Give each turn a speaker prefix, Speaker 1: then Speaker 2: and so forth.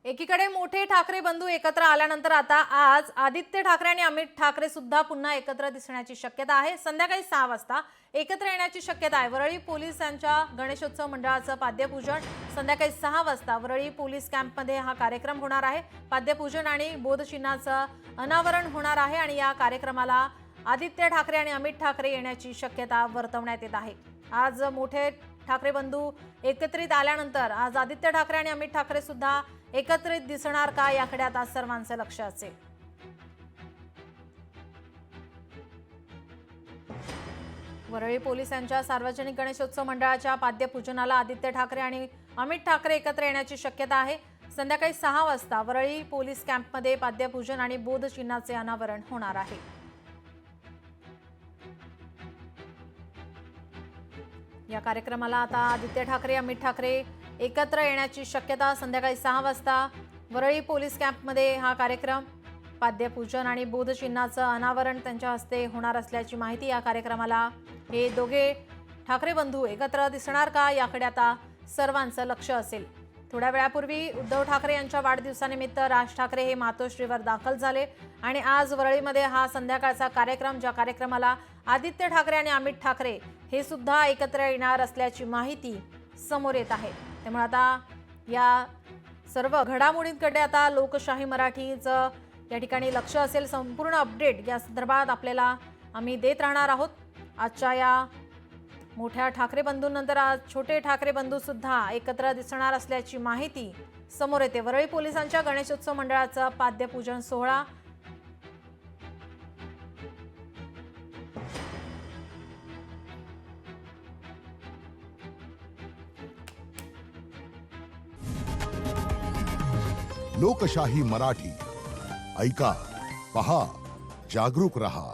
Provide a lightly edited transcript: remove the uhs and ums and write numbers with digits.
Speaker 1: एकीकडे मोठे ठाकरे बंधू एकत्र आल्यानंतर आता आज आदित्य ठाकरे आणि अमित ठाकरे सुद्धा पुन्हा एकत्र दिसण्याची शक्यता आहे। संध्याकाळी 6 वाजता एकत्र येण्याची शक्यता आहे। वरळी पोलिसांच्या गणेशोत्सव मंडळाचं पाद्यपूजन संध्याकाळी 6 वाजता वरळी पोलीस कॅम्पमध्ये हा कार्यक्रम होणार आहे। पाद्यपूजन आणि बोधचिन्हाचं अनावरण होणार आहे आणि या कार्यक्रमाला आदित्य ठाकरे आणि अमित ठाकरे येण्याची शक्यता वर्तवण्यात येत आहे। आज मोठे ठाकरे बंधू एकत्रित आल्यानंतर आज आदित्य ठाकरे आणि अमित ठाकरे सुद्धा एकत्रित दिसणार का याकडे आता सर्वांचं लक्ष असेल। वरळी पोलिसांच्या सार्वजनिक गणेशोत्सव मंडळाच्या पाद्यपूजनाला आदित्य ठाकरे आणि अमित ठाकरे एकत्र येण्याची शक्यता आहे। संध्याकाळी 6 वाजता वरळी पोलीस कॅम्पमध्ये पाद्यपूजन आणि बोधचिन्हाचे अनावरण होणार आहे। या कार्यक्रमाला आता आदित्य ठाकरे अमित ठाकरे एकत्र येण्याची शक्यता संध्याकाळी 6 वाजता वरळी पोलीस कॅम्पमध्ये हा कार्यक्रम पाद्यपूजन आणि बोधचिन्हाचं अनावरण त्यांच्या हस्ते होणार असल्याची माहिती। या कार्यक्रमाला हे दोघे ठाकरे बंधू एकत्र दिसणार का याकडे आता सर्वांचं लक्ष असेल। थोड्या वेळापूर्वी उद्धव ठाकरे यांच्या वाढदिवसानिमित्त राज ठाकरे हे मातोश्रीवर दाखल झाले आणि आज वरळीमध्ये हा संध्याकाळचा कार्यक्रम ज्या कार्यक्रमाला आदित्य ठाकरे आणि अमित ठाकरे हे सुद्धा एकत्र येणार असल्याची माहिती समोर येत आहे। त्यामुळे आता या सर्व घडामोडींकडे आता लोकशाही मराठीचं या ठिकाणी लक्ष असेल। संपूर्ण अपडेट या संदर्भात आपल्याला आम्ही देत राहणार आहोत। आजच्या या मोठ्या ठाकरे बंधूंनंतर आज छोटे ठाकरे बंधू सुद्धा एकत्र दिसणार असल्याची माहिती समोर येते। वरळी पोलिसांच्या गणेशोत्सव मंडळाचं पाद्यपूजन सोहळा
Speaker 2: लोकशाही मराठी ऐका, पहा, जागरूक रहा।